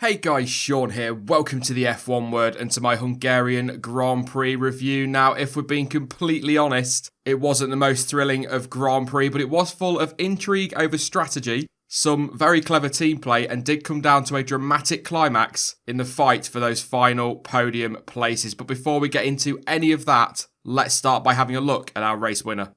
Hey guys, Sean here. Welcome to the F1 Word and to my Hungarian Grand Prix review. Now, if we're being completely honest, it wasn't the most thrilling of Grand Prix, but it was full of intrigue over strategy, some very clever team play, and did come down to a dramatic climax in the fight for those final podium places. But before we get into any of that, let's start by having a look at our race winner.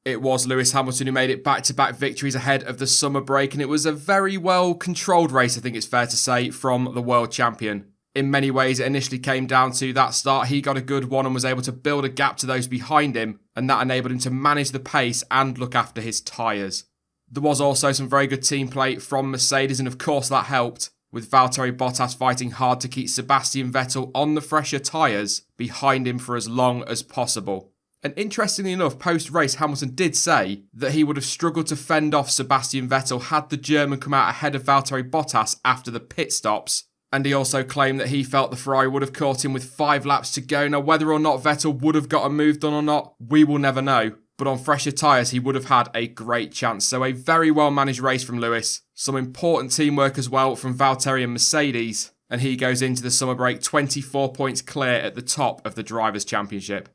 It was Lewis Hamilton who made it back-to-back victories ahead of the summer break, and it was a very well-controlled race, I think it's fair to say, from the world champion. In many ways, it initially came down to that start. He got a good one and was able to build a gap to those behind him, and that enabled him to manage the pace and look after his tyres. There was also some very good team play from Mercedes, and of course that helped, with Valtteri Bottas fighting hard to keep Sebastian Vettel on the fresher tyres behind him for as long as possible. And interestingly enough, post-race, Hamilton did say that he would have struggled to fend off Sebastian Vettel had the German come out ahead of Valtteri Bottas after the pit stops. And he also claimed that he felt the Ferrari would have caught him with 5 laps to go. Now, whether or not Vettel would have got a move done or not, we will never know. But on fresher tyres, he would have had a great chance. So a very well-managed race from Lewis. Some important teamwork as well from Valtteri and Mercedes. And he goes into the summer break 24 points clear at the top of the Drivers' Championship.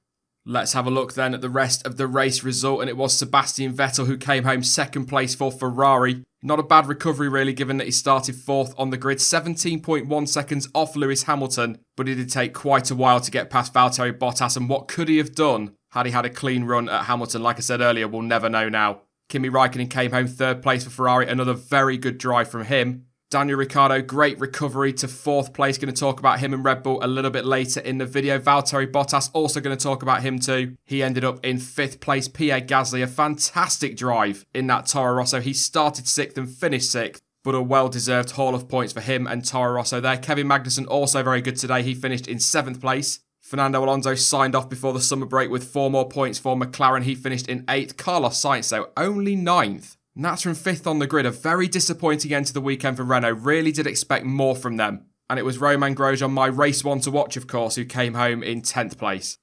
Let's have a look then at the rest of the race result, and it was Sebastian Vettel who came home second place for Ferrari. Not a bad recovery really, given that he started 4th on the grid, 17.1 seconds off Lewis Hamilton, but it did take quite a while to get past Valtteri Bottas, and what could he have done had he had a clean run at Hamilton? Like I said earlier, we'll never know now. Kimi Raikkonen came home 3rd place for Ferrari, another very good drive from him. Daniel Ricciardo, great recovery to 4th place. Going to talk about him and Red Bull a little bit later in the video. Valtteri Bottas, also going to talk about him too. He ended up in 5th place. Pierre Gasly, a fantastic drive in that Toro Rosso. He started 6th and finished 6th, but a well-deserved haul of points for him and Toro Rosso there. Kevin Magnussen, also very good today. He finished in 7th place. Fernando Alonso signed off before the summer break with 4 more points for McLaren. He finished in 8th. Carlos Sainz, though, only 9th. And that's from 5th on the grid. A very disappointing end to the weekend for Renault. Really did expect more from them. And it was Romain Grosjean, my race one to watch, of course, who came home in 10th place.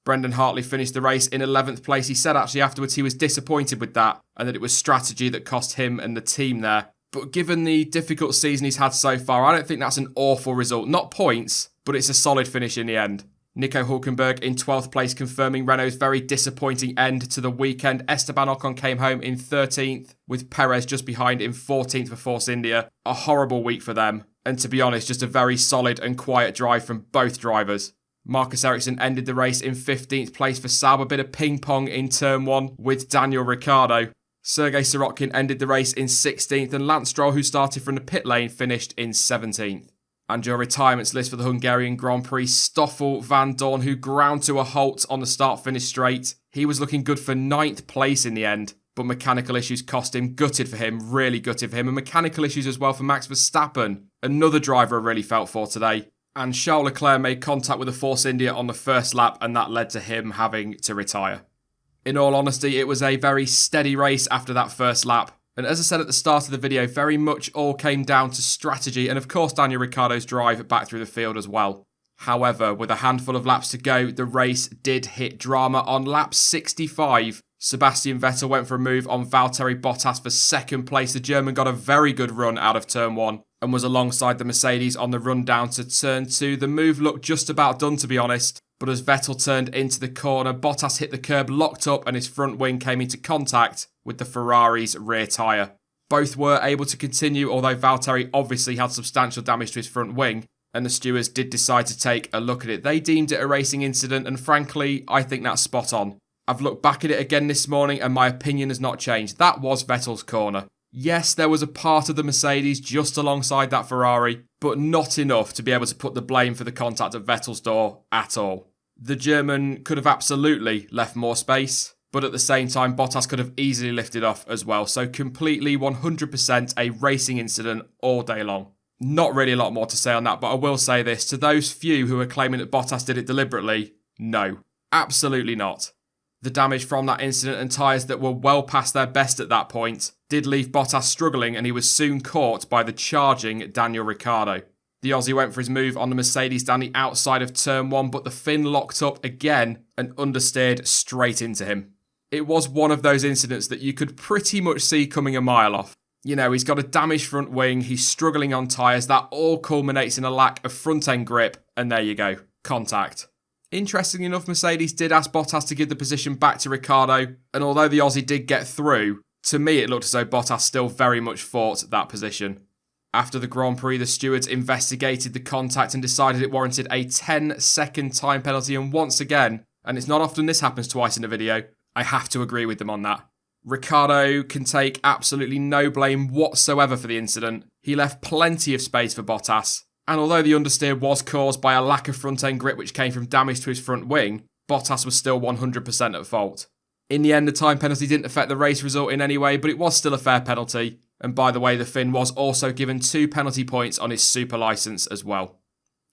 Brendan Hartley finished the race in 11th place. He said actually afterwards he was disappointed with that and that it was strategy that cost him and the team there. But given the difficult season he's had so far, I don't think that's an awful result. Not points, but it's a solid finish in the end. Nico Hülkenberg in 12th place, confirming Renault's very disappointing end to the weekend. Esteban Ocon came home in 13th, with Perez just behind in 14th for Force India. A horrible week for them, and to be honest, just a very solid and quiet drive from both drivers. Marcus Ericsson ended the race in 15th place for Sauber, a bit of ping-pong in turn 1 with Daniel Ricciardo. Sergei Sorokin ended the race in 16th, and Lance Stroll, who started from the pit lane, finished in 17th. And your retirements list for the Hungarian Grand Prix, Stoffel Van Dorn, who ground to a halt on the start-finish straight. He was looking good for 9th place in the end, but mechanical issues cost him. Gutted for him, really gutted for him. And mechanical issues as well for Max Verstappen, another driver I really felt for today. And Charles Leclerc made contact with the Force India on the first lap, and that led to him having to retire. In all honesty, it was a very steady race after that first lap. And as I said at the start of the video, very much all came down to strategy and of course Daniel Ricciardo's drive back through the field as well. However, with a handful of laps to go, the race did hit drama. On lap 65, Sebastian Vettel went for a move on Valtteri Bottas for 2nd place. The German got a very good run out of turn 1 and was alongside the Mercedes on the run down to turn 2. The move looked just about done, to be honest. But as Vettel turned into the corner, Bottas hit the curb, locked up, and his front wing came into contact with the Ferrari's rear tyre. Both were able to continue, although Valtteri obviously had substantial damage to his front wing, and the stewards did decide to take a look at it. They deemed it a racing incident, and frankly, I think that's spot on. I've looked back at it again this morning, and my opinion has not changed. That was Vettel's corner. Yes, there was a part of the Mercedes just alongside that Ferrari, but not enough to be able to put the blame for the contact at Vettel's door at all. The German could have absolutely left more space, but at the same time, Bottas could have easily lifted off as well. So completely 100% a racing incident all day long. Not really a lot more to say on that, but I will say this. To those few who are claiming that Bottas did it deliberately, no, absolutely not. The damage from that incident and tyres that were well past their best at that point did leave Bottas struggling, and he was soon caught by the charging Daniel Ricciardo. The Aussie went for his move on the Mercedes down the outside of turn 1, but the fin locked up again and understeered straight into him. It was one of those incidents that you could pretty much see coming a mile off. You know, he's got a damaged front wing, he's struggling on tyres, that all culminates in a lack of front end grip, and there you go, contact. Interestingly enough, Mercedes did ask Bottas to give the position back to Ricciardo, and although the Aussie did get through, to me it looked as though Bottas still very much fought that position. After the Grand Prix, the stewards investigated the contact and decided it warranted a 10-second time penalty, and once again, and it's not often this happens twice in a video, I have to agree with them on that. Ricciardo can take absolutely no blame whatsoever for the incident. He left plenty of space for Bottas, and although the understeer was caused by a lack of front-end grip which came from damage to his front wing, Bottas was still 100% at fault. In the end, the time penalty didn't affect the race result in any way, but it was still a fair penalty. And by the way, the Finn was also given 2 penalty points on his super licence as well.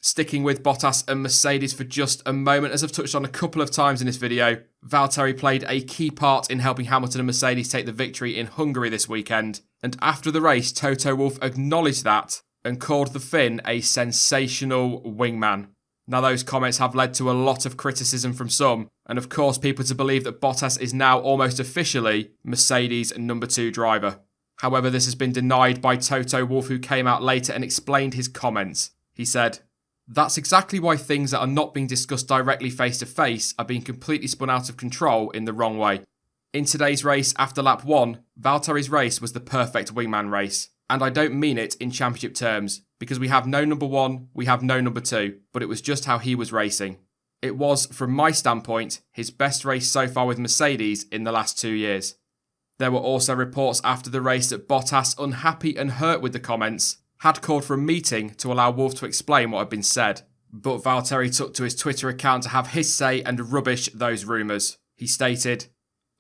Sticking with Bottas and Mercedes for just a moment, as I've touched on a couple of times in this video, Valtteri played a key part in helping Hamilton and Mercedes take the victory in Hungary this weekend. And after the race, Toto Wolff acknowledged that and called the Finn a sensational wingman. Now those comments have led to a lot of criticism from some, and of course people to believe that Bottas is now almost officially Mercedes' number 2 driver. However, this has been denied by Toto Wolff, who came out later and explained his comments. He said, "That's exactly why things that are not being discussed directly face to face are being completely spun out of control in the wrong way. In today's race after lap 1, Valtteri's race was the perfect wingman race. And I don't mean it in championship terms, because we have no number 1, we have no number 2, but it was just how he was racing. It was, from my standpoint, his best race so far with Mercedes in the last 2 years." There were also reports after the race that Bottas, unhappy and hurt with the comments, had called for a meeting to allow Wolff to explain what had been said. But Valtteri took to his Twitter account to have his say and rubbish those rumours. He stated,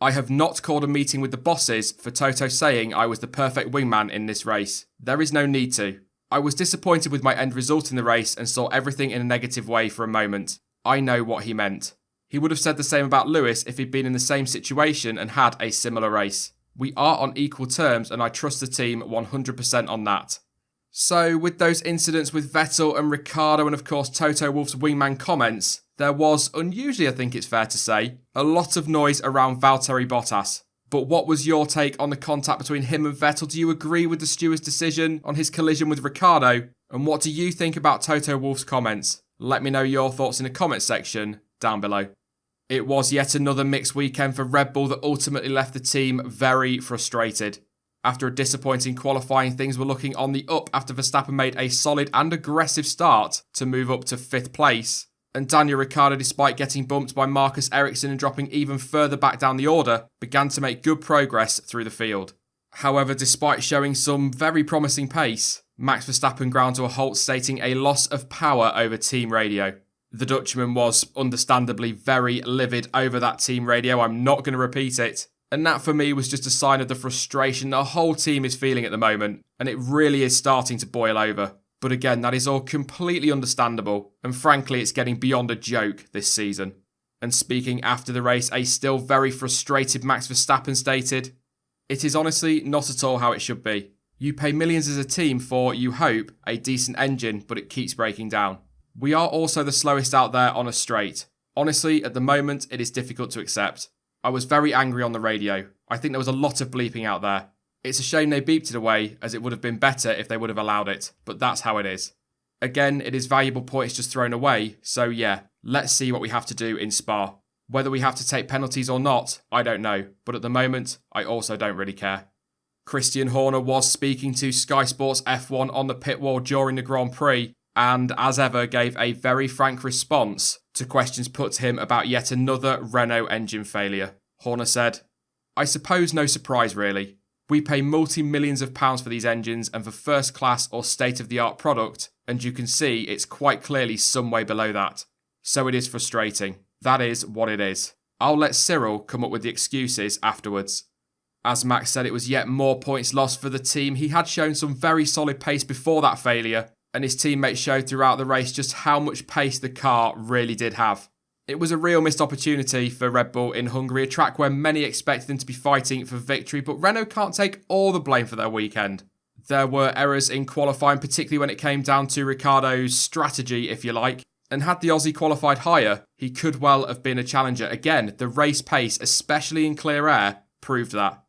"I have not called a meeting with the bosses for Toto saying I was the perfect wingman in this race. There is no need to. I was disappointed with my end result in the race and saw everything in a negative way for a moment. I know what he meant. He would have said the same about Lewis if he'd been in the same situation and had a similar race. We are on equal terms and I trust the team 100% on that." So with those incidents with Vettel and Ricciardo and of course Toto Wolff's wingman comments, there was, unusually I think it's fair to say, a lot of noise around Valtteri Bottas. But what was your take on the contact between him and Vettel? Do you agree with the steward's decision on his collision with Ricciardo? And what do you think about Toto Wolff's comments? Let me know your thoughts in the comment section down below. It was yet another mixed weekend for Red Bull that ultimately left the team very frustrated. After a disappointing qualifying, things were looking on the up after Verstappen made a solid and aggressive start to move up to 5th place. And Daniel Ricciardo, despite getting bumped by Marcus Ericsson and dropping even further back down the order, began to make good progress through the field. However, despite showing some very promising pace, Max Verstappen ground to a halt, stating a loss of power over team radio. The Dutchman was understandably very livid over that team radio. I'm not going to repeat it. And that for me was just a sign of the frustration the whole team is feeling at the moment. And it really is starting to boil over. But again, that is all completely understandable. And frankly, it's getting beyond a joke this season. And speaking after the race, a still very frustrated Max Verstappen stated, "It is honestly not at all how it should be. You pay millions as a team for, you hope, a decent engine, but it keeps breaking down. We are also the slowest out there on a straight. Honestly, at the moment, it is difficult to accept. I was very angry on the radio. I think there was a lot of bleeping out there. It's a shame they beeped it away, as it would have been better if they would have allowed it, but that's how it is. Again, it is valuable points just thrown away, so yeah, let's see what we have to do in Spa. Whether we have to take penalties or not, I don't know, but at the moment, I also don't really care." Christian Horner was speaking to Sky Sports F1 on the pit wall during the Grand Prix, and as ever gave a very frank response to questions put to him about yet another Renault engine failure. Horner said, "I suppose no surprise really. We pay multi-millions of pounds for these engines and for first class or state-of-the-art product, and you can see it's quite clearly some way below that. So it is frustrating. That is what it is. I'll let Cyril come up with the excuses afterwards." As Max said, it was yet more points lost for the team. He had shown some very solid pace before that failure, and his teammates showed throughout the race just how much pace the car really did have. It was a real missed opportunity for Red Bull in Hungary, a track where many expected them to be fighting for victory, but Renault can't take all the blame for their weekend. There were errors in qualifying, particularly when it came down to Ricciardo's strategy, if you like, and had the Aussie qualified higher, he could well have been a challenger. Again, the race pace, especially in clear air, proved that.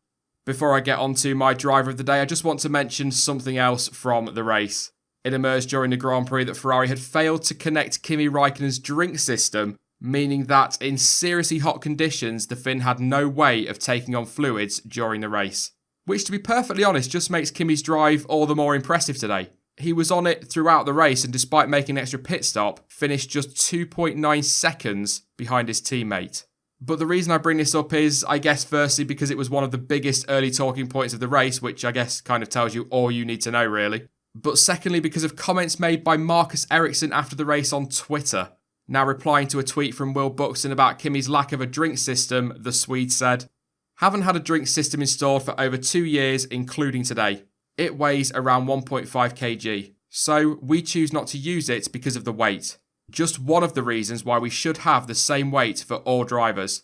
Before I get on to my driver of the day, I just want to mention something else from the race. It emerged during the Grand Prix that Ferrari had failed to connect Kimi Raikkonen's drink system, meaning that in seriously hot conditions, the Finn had no way of taking on fluids during the race. Which, to be perfectly honest, just makes Kimi's drive all the more impressive today. He was on it throughout the race and despite making an extra pit stop, finished just 2.9 seconds behind his teammate. But the reason I bring this up is, I guess, firstly, because it was one of the biggest early talking points of the race, which I guess kind of tells you all you need to know, really. But secondly, because of comments made by Marcus Ericsson after the race on Twitter. Now replying to a tweet from Will Buxton about Kimi's lack of a drink system, the Swede said, "Haven't had a drink system installed for over 2 years, including today. It weighs around 1.5 kg, so we choose not to use it because of the weight. Just one of the reasons why we should have the same weight for all drivers."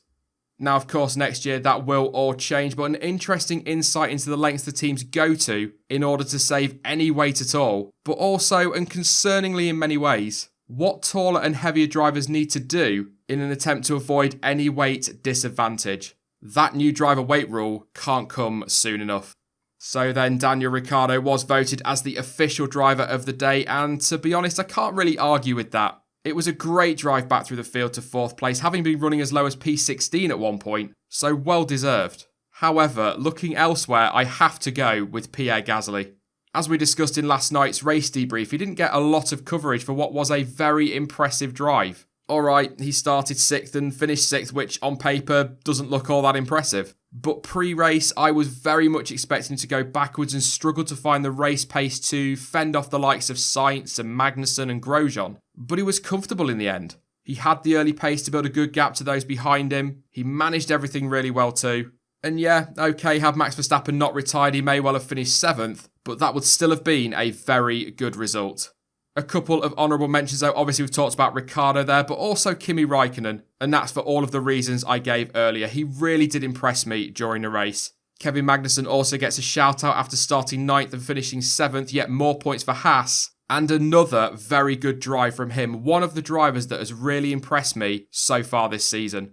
Now, of course, next year that will all change, but an interesting insight into the lengths the teams go to in order to save any weight at all, but also, and concerningly in many ways, what taller and heavier drivers need to do in an attempt to avoid any weight disadvantage. That new driver weight rule can't come soon enough. So then Daniel Ricciardo was voted as the official driver of the day, and to be honest, I can't really argue with that. It was a great drive back through the field to 4th place, having been running as low as P16 at one point, so well deserved. However, looking elsewhere, I have to go with Pierre Gasly. As we discussed in last night's race debrief, he didn't get a lot of coverage for what was a very impressive drive. Alright, he started 6th and finished 6th, which on paper doesn't look all that impressive. But pre-race, I was very much expecting him to go backwards and struggle to find the race pace to fend off the likes of Sainz and Magnussen and Grosjean. But he was comfortable in the end. He had the early pace to build a good gap to those behind him. He managed everything really well too. And yeah, okay, had Max Verstappen not retired, he may well have finished 7th, but that would still have been a very good result. A couple of honourable mentions though, obviously we've talked about Ricciardo there, but also Kimi Raikkonen, and that's for all of the reasons I gave earlier. He really did impress me during the race. Kevin Magnussen also gets a shout out after starting 9th and finishing 7th, yet more points for Haas, and another very good drive from him, one of the drivers that has really impressed me so far this season.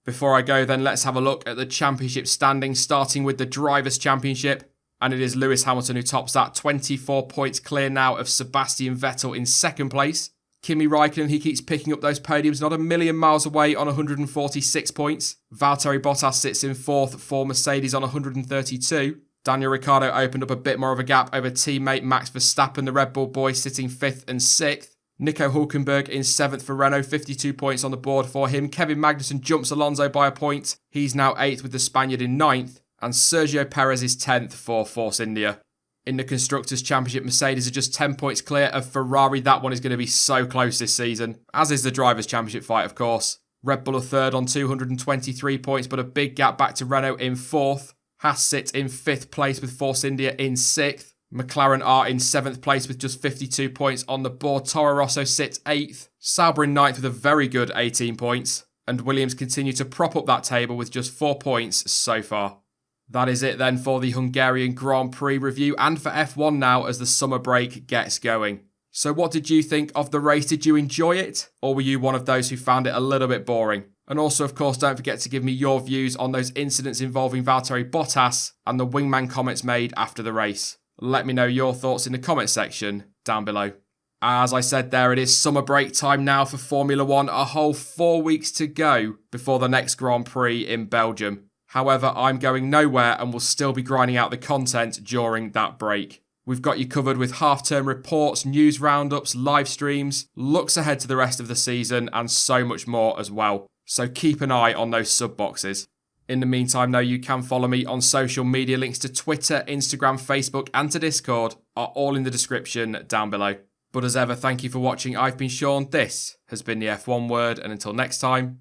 Before I go then, let's have a look at the championship standings, starting with the Drivers' Championship. And it is Lewis Hamilton who tops that, 24 points clear now of Sebastian Vettel in 2nd place. Kimi Raikkonen, he keeps picking up those podiums, not a million miles away on 146 points. Valtteri Bottas sits in 4th for Mercedes on 132. Daniel Ricciardo opened up a bit more of a gap over teammate Max Verstappen, the Red Bull boy, sitting 5th and 6th. Nico Hülkenberg in 7th for Renault, 52 points on the board for him. Kevin Magnussen jumps Alonso by a point. He's now 8th with the Spaniard in 9th. And Sergio Perez is 10th for Force India. In the Constructors' Championship, Mercedes are just 10 points clear of Ferrari. That one is going to be so close this season, as is the Drivers' Championship fight, of course. Red Bull are 3rd on 223 points, but a big gap back to Renault in 4th. Haas sits in 5th place with Force India in 6th. McLaren are in 7th place with just 52 points on the board. Toro Rosso sits 8th. Sauber in 9th with a very good 18 points. And Williams continue to prop up that table with just 4 points so far. That is it then for the Hungarian Grand Prix review and for F1 now as the summer break gets going. So what did you think of the race? Did you enjoy it? Or were you one of those who found it a little bit boring? And also, of course, don't forget to give me your views on those incidents involving Valtteri Bottas and the Wingman comments made after the race. Let me know your thoughts in the comment section down below. As I said there, it is summer break time now for Formula 1. A whole 4 weeks to go before the next Grand Prix in Belgium. However, I'm going nowhere and will still be grinding out the content during that break. We've got you covered with half-term reports, news roundups, live streams, looks ahead to the rest of the season, and so much more as well. So keep an eye on those sub boxes. In the meantime, though, you can follow me on social media. Links to Twitter, Instagram, Facebook, and to Discord are all in the description down below. But as ever, thank you for watching. I've been Sean. This has been the F1 Word, and until next time,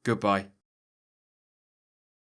goodbye.